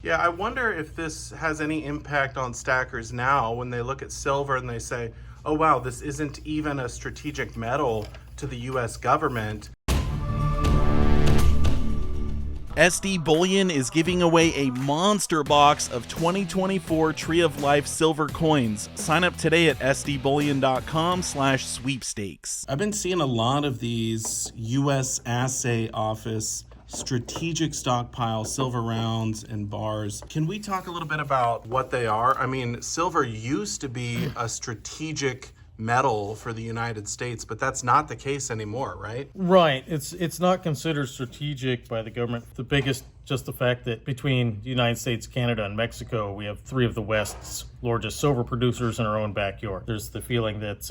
Yeah, I wonder if this has any impact on stackers now when they look at silver and they say, oh wow, this isn't even a strategic metal to the US government. SD Bullion is giving away a monster box of 2024 Tree of Life silver coins. Sign up today at sdbullion.com/sweepstakes. I've been seeing a lot of these US Assay Office strategic stockpile silver rounds and bars. Can we talk a little bit about what they are? I mean, silver used to be a strategic metal for the United States, but that's not the case anymore, right? Right. It's not considered strategic by the government. The biggest, just the fact that between the United States, Canada, and Mexico, we have three of the West's largest silver producers in our own backyard. There's the feeling that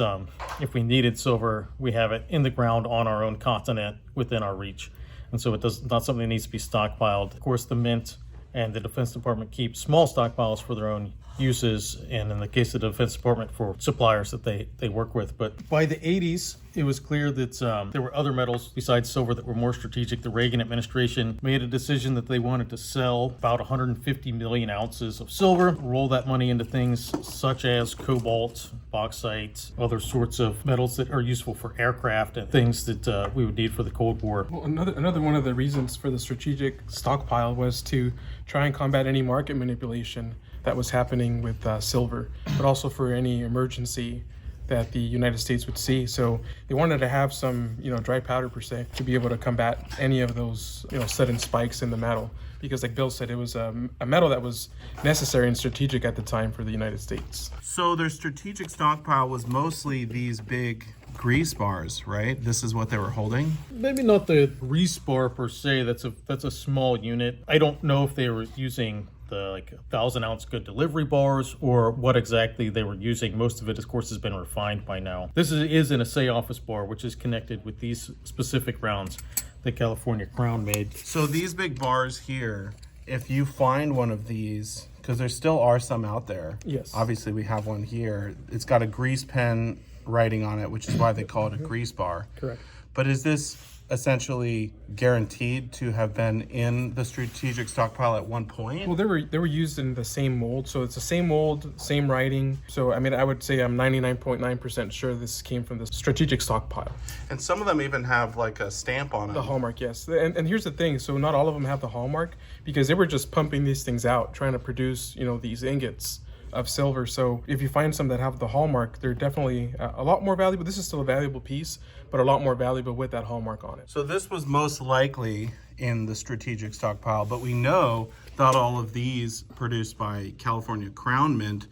if we needed silver, we have it in the ground on our own continent within our reach. And so not something that needs to be stockpiled. Of course, the Mint and the Defense Department keep small stockpiles for their own uses, and in the case of the Defense Department, for suppliers that they work with. But by the 80s, it was clear that there were other metals besides silver that were more strategic. The Reagan administration made a decision that they wanted to sell about 150 million ounces of silver, roll that money into things such as cobalt, bauxite, other sorts of metals that are useful for aircraft and things that we would need for the Cold War. Well, another one of the reasons for the strategic stockpile was to try and combat any market manipulation that was happening with silver, but also for any emergency that the United States would see. So they wanted to have some, dry powder per se, to be able to combat any of those, sudden spikes in the metal. Because like Bill said, it was a metal that was necessary and strategic at the time for the United States. So their strategic stockpile was mostly these big grease bars, right? This is what they were holding? Maybe not the grease bar per se. That's a small unit. I don't know if they were using the 1,000-ounce good delivery bars or what exactly they were using. Most of it, of course, has been refined by now. This is an assay office bar, which is connected with these specific rounds that California Crown made. So these big bars here, if you find one of these, because there still are some out there. Yes. Obviously, we have one here. It's got a grease pen writing on it, which is why they call it a grease bar. Correct. But is this essentially guaranteed to have been in the strategic stockpile at one point? Well, they were used in the same mold, so it's the same mold, same writing. So I mean, I would say I'm 99.9% sure this came from the strategic stockpile. And some of them even have like a stamp on it. The hallmark, yes. And here's the thing: so not all of them have the hallmark because they were just pumping these things out, trying to produce, these ingots of silver. So if you find some that have the hallmark, they're definitely a lot more valuable. This is still a valuable piece, but a lot more valuable with that hallmark on it. So this was most likely in the strategic stockpile, but we know that all of these produced by California Crown Mint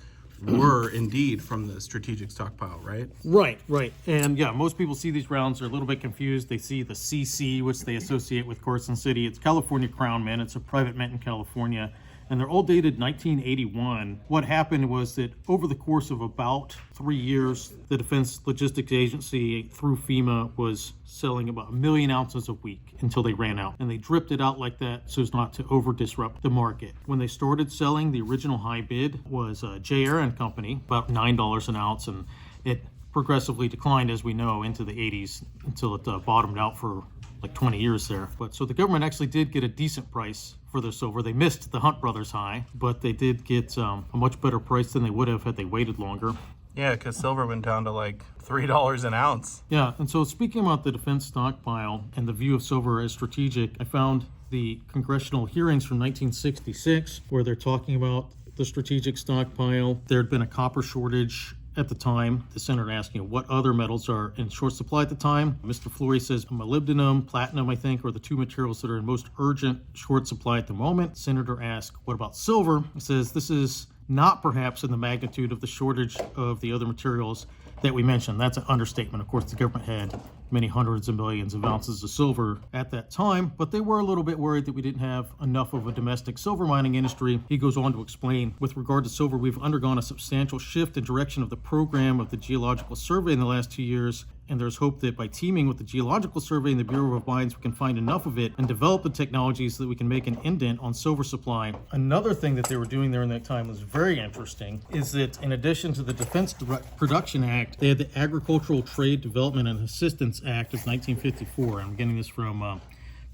were indeed from the strategic stockpile, right? Right. And yeah, most people see these rounds, they're a little bit confused. They see the CC, which they associate with Carson City. It's California Crown Mint. It's a private mint in California. And they're all dated 1981. What happened was that over the course of about 3 years, the Defense Logistics Agency through FEMA was selling about 1 million ounces a week until they ran out. And they dripped it out like that so as not to over disrupt the market. When they started selling, the original high bid was J.R. and Company, about $9 an ounce. And it progressively declined, as we know, into the 80s until it bottomed out for like 20 years there. But so the government actually did get a decent price for their silver. They missed the Hunt Brothers high, but they did get a much better price than they would have had they waited longer. Yeah, because silver went down to like $3 an ounce. Yeah, and so speaking about the defense stockpile and the view of silver as strategic, I found the congressional hearings from 1966 where they're talking about the strategic stockpile. There had been a copper shortage at the time. The senator asking what other metals are in short supply at the time. Mr. Flory says molybdenum, platinum, I think, are the two materials that are in most urgent short supply at the moment. Senator asked, what about silver? He says this is not perhaps in the magnitude of the shortage of the other materials that we mentioned. That's an understatement. Of course, the government had many hundreds of millions of ounces of silver at that time, but they were a little bit worried that we didn't have enough of a domestic silver mining industry. He goes on to explain, with regard to silver, we've undergone a substantial shift in direction of the program of the Geological Survey in the last 2 years, and there's hope that by teaming with the Geological Survey and the Bureau of Mines, we can find enough of it and develop the technology so that we can make an indent on silver supply. Another thing that they were doing there in that time was very interesting, is that in addition to the Defense Production Act, they had the Agricultural Trade Development and Assistance Act of 1954. I'm getting this from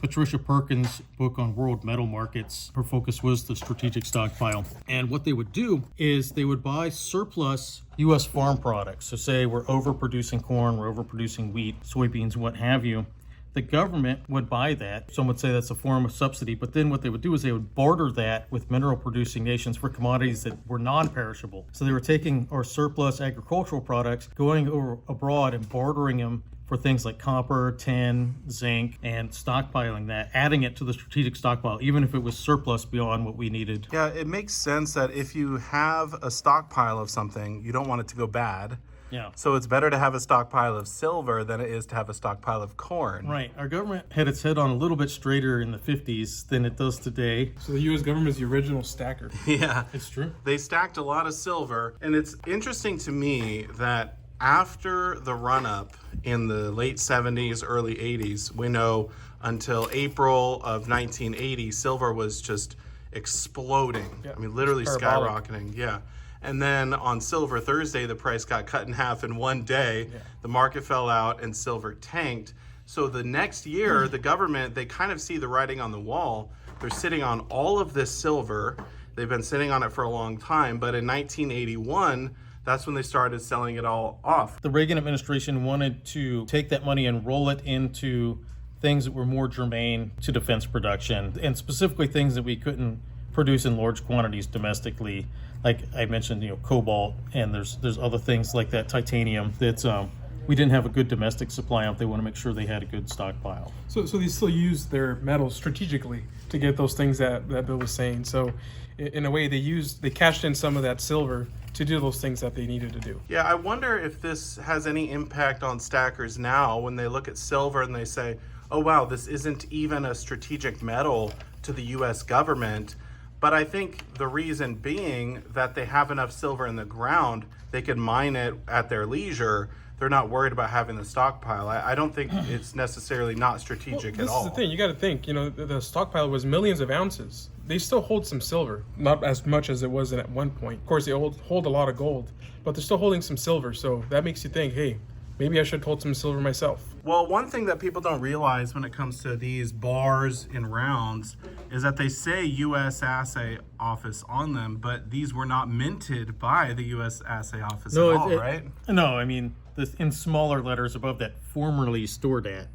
Patricia Perkins' book on world metal markets, her focus was the strategic stockpile. And what they would do is they would buy surplus U.S. farm products. So say we're overproducing corn, we're overproducing wheat, soybeans, what have you. The government would buy that. Some would say that's a form of subsidy, but then what they would do is they would barter that with mineral producing nations for commodities that were non-perishable. So they were taking our surplus agricultural products, going over abroad and bartering them for things like copper, tin, zinc, and stockpiling that, adding it to the strategic stockpile, even if it was surplus beyond what we needed. Yeah, it makes sense that if you have a stockpile of something, you don't want it to go bad. Yeah. So it's better to have a stockpile of silver than it is to have a stockpile of corn. Right. Our government had its head on a little bit straighter in the 50s than it does today. So the U.S. government is the original stacker. Yeah. It's true. They stacked a lot of silver. And it's interesting to me that after the run-up in the late 70s, early 80s, we know until April of 1980, silver was just exploding. Yeah. I mean, literally Parabolic. skyrocketing. Yeah. And then on Silver Thursday, the price got cut in half in one day. Yeah. The market fell out and silver tanked. So the next year, the government, they kind of see the writing on the wall. They're sitting on all of this silver. They've been sitting on it for a long time. But in 1981, that's when they started selling it all off. The Reagan administration wanted to take that money and roll it into things that were more germane to defense production, and specifically things that we couldn't produce in large quantities domestically. Like I mentioned, cobalt, and there's other things like that, titanium, that we didn't have a good domestic supply of. They want to make sure they had a good stockpile. So they still use their metals strategically to get those things that Bill was saying. So in a way, they cashed in some of that silver to do those things that they needed to do. Yeah, I wonder if this has any impact on stackers now when they look at silver and they say, oh, wow, this isn't even a strategic metal to the U.S. government. But I think the reason being that they have enough silver in the ground, they can mine it at their leisure. They're not worried about having the stockpile. I don't think it's necessarily not strategic at all. This is the thing. You got to think, the stockpile was millions of ounces. They still hold some silver, not as much as it was at one point. Of course, they hold a lot of gold, but they're still holding some silver. So that makes you think, hey, maybe I should hold some silver myself. Well, one thing that people don't realize when it comes to these bars and rounds is that they say U.S. Assay Office on them, but these were not minted by the U.S. Assay Office at all, right? No, I mean, in smaller letters above that, formerly stored at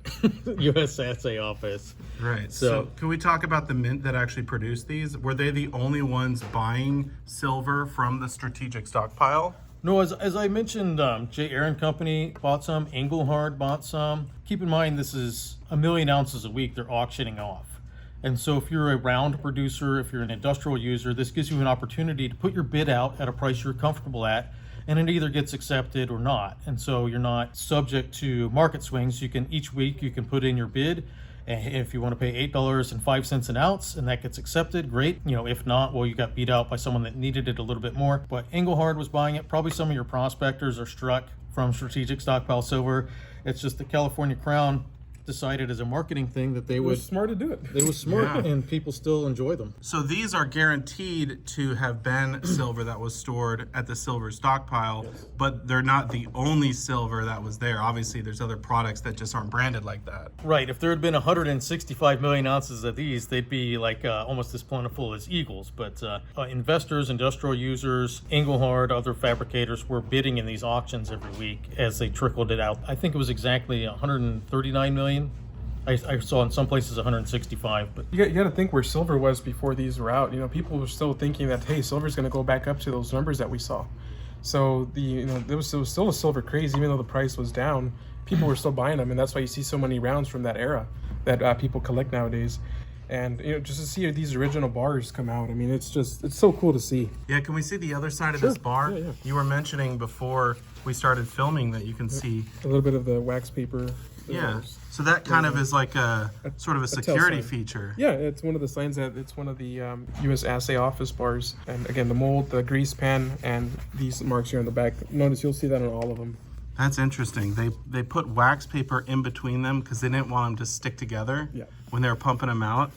U.S. Assay Office. Right. So So- can we talk about the mint that actually produced these? Were they the only ones buying silver from the strategic stockpile? No, as I mentioned, J. Aaron Company bought some, Engelhard bought some. Keep in mind, this is 1 million ounces a week they're auctioning off. And so if you're a round producer, if you're an industrial user, this gives you an opportunity to put your bid out at a price you're comfortable at, and it either gets accepted or not. And so you're not subject to market swings. Each week you can put in your bid. And if you want to pay $8.05 an ounce and that gets accepted, great. If not, well, you got beat out by someone that needed it a little bit more. But Engelhard was buying it. Probably some of your prospectors are struck from strategic stockpile silver. It's just the California Crown decided as a marketing thing that It was smart to do it. they was smart, Yeah. and people still enjoy them. So these are guaranteed to have been silver that was stored at the silver stockpile, but they're not the only silver that was there. Obviously, there's other products that just aren't branded like that. Right. If there had been 165 million ounces of these, they'd be like almost as plentiful as Eagles. But investors, industrial users, Engelhard, other fabricators were bidding in these auctions every week as they trickled it out. I think it was exactly 139 million. I saw in some places 165, but You got to think where silver was before these were out. People were still thinking that, hey, silver's going to go back up to those numbers that we saw. So there was still a silver craze, even though the price was down. People were still buying them, and that's why you see so many rounds from that era that people collect nowadays. And just to see these original bars come out, I mean, it's so cool to see. Yeah, can we see the other side of this bar? Yeah. You were mentioning before we started filming that you can see. A little bit of the wax paper. Yeah. So that kind of is like a sort of a security sign. feature. Yeah, it's one of the signs that it's one of the U.S. Assay Office bars. And again, the mold, the grease pen, and these marks here on the back. Notice you'll see that on all of them. That's interesting. They put wax paper in between them because they didn't want them to stick together Yeah. when they were pumping them out.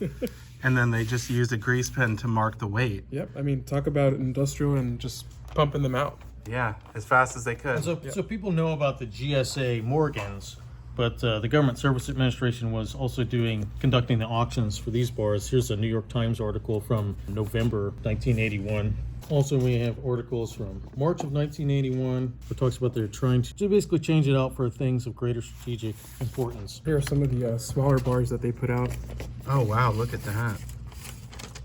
And then they just used a grease pen to mark the weight. Yep, I mean, talk about industrial and just pumping them out. Yeah, as fast as they could. so people know about the GSA Morgans, But the Government Service Administration was also conducting the auctions for these bars. Here's a New York Times article from November 1981. Also, we have articles from March of 1981 that talks about they're trying to basically change it out for things of greater strategic importance. Here are some of the smaller bars that they put out. Oh wow, look at that.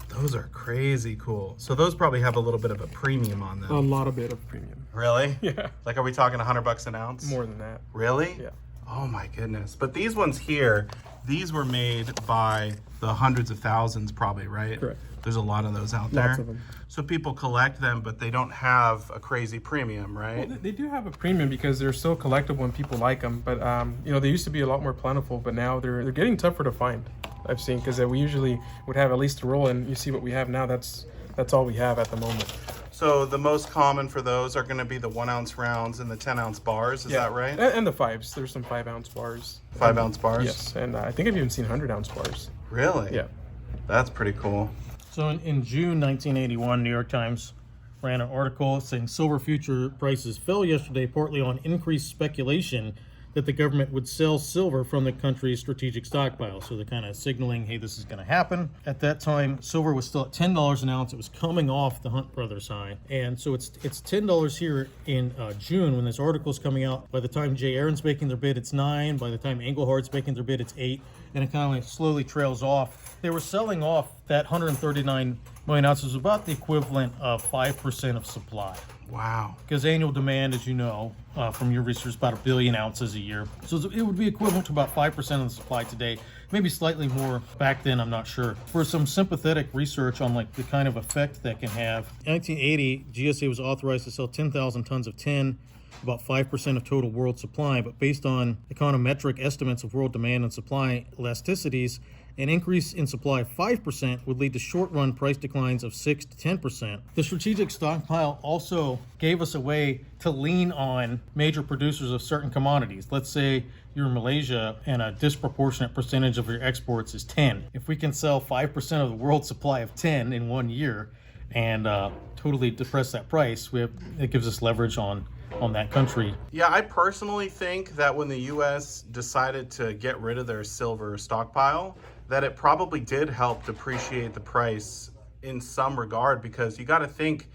Those are crazy cool. So those probably have a little bit of a premium on them. A lot of bit of premium. Really? Yeah. Like, are we talking $100 an ounce? More than that. Really? Yeah. Oh my goodness. But these ones here, these were made by the hundreds of thousands probably, right? Correct. There's a lot of those out there. Lots of them. So people collect them, but they don't have a crazy premium, right? Well, they do have a premium because they're still collectible and people like them. But they used to be a lot more plentiful, but now they're getting tougher to find. I've seen, because we usually would have at least a roll, and you see what we have now. That's all we have at the moment. So the most common for those are going to be the 1 ounce rounds and the 10 ounce bars. Is that right? And the fives. There's some 5 ounce bars. 5 ounce bars? Yes, and I think I've even seen 100 ounce bars. Really? Yeah. That's pretty cool. So in June 1981, New York Times ran an article saying silver future prices fell yesterday partly on increased speculation that the government would sell silver from the country's strategic stockpile. So they're kind of signaling, hey, this is going to happen. At that time, silver was still at $10 an ounce. It was coming off the Hunt Brothers high. And so it's $10 here in June when this article's coming out. By the time J. Aaron's making their bid, it's $9. By the time Engelhardt's making their bid, it's $8. And it kind of slowly trails off. They were selling off that 139 million ounces, about the equivalent of 5% of supply. Wow. Because annual demand, as you know, from your research, is about 1 billion ounces a year. So it would be equivalent to about 5% of the supply today, maybe slightly more back then, I'm not sure. For some sympathetic research on like the kind of effect that can have, in 1980, GSA was authorized to sell 10,000 tons of tin, about 5% of total world supply, but based on econometric estimates of world demand and supply elasticities, an increase in supply of 5% would lead to short-run price declines of 6 to 10%. The strategic stockpile also gave us a way to lean on major producers of certain commodities. Let's say you're in Malaysia and a disproportionate percentage of your exports is tin. If we can sell 5% of the world supply of tin in 1 year and totally depress that price, it gives us leverage on that country. Yeah, I personally think that when the U.S. decided to get rid of their silver stockpile, that it probably did help depreciate the price in some regard, because you got to think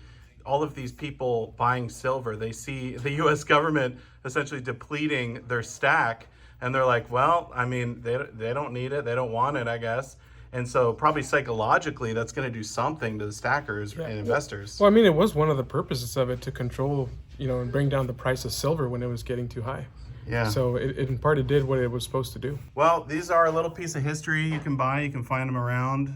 all of these people buying silver, they see the U.S. government essentially depleting their stack, and they're like, well, I mean, they don't need it, they don't want it, I guess. And so probably psychologically, that's going to do something to the stackers and investors. Well, I mean, it was one of the purposes of it to control, and bring down the price of silver when it was getting too high. Yeah. So it in part it did what it was supposed to do. Well, these are a little piece of history you can buy. You can find them around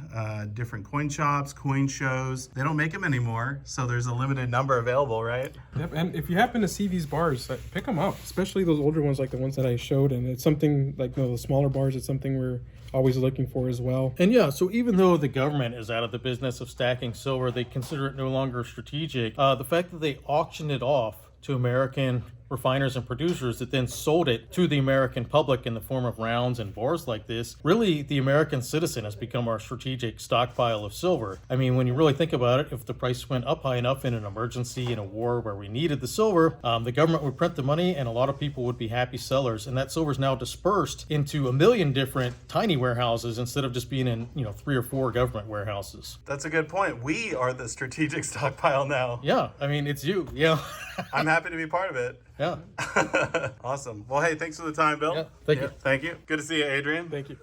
different coin shops, coin shows. They don't make them anymore, so there's a limited number available, right? Yep. And if you happen to see these bars, pick them up, especially those older ones like the ones that I showed. And it's something like the smaller bars. It's something we're always looking for as well. And yeah, so even though the government is out of the business of stacking silver, they consider it no longer strategic. The fact that they auctioned it off to American refiners and producers that then sold it to the American public in the form of rounds and bars like this, really the American citizen has become our strategic stockpile of silver. I mean, when you really think about it, if the price went up high enough in an emergency, in a war where we needed the silver, the government would print the money and a lot of people would be happy sellers. And that silver is now dispersed into 1 million different tiny warehouses instead of just being in 3 or 4 government warehouses. That's a good point. We are the strategic stockpile now. Yeah, I mean, it's you. Yeah. I'm happy to be part of it. Yeah. Awesome. Well, hey, thanks for the time, Bill. Yeah, thank you. Thank you. Good to see you, Adrian. Thank you.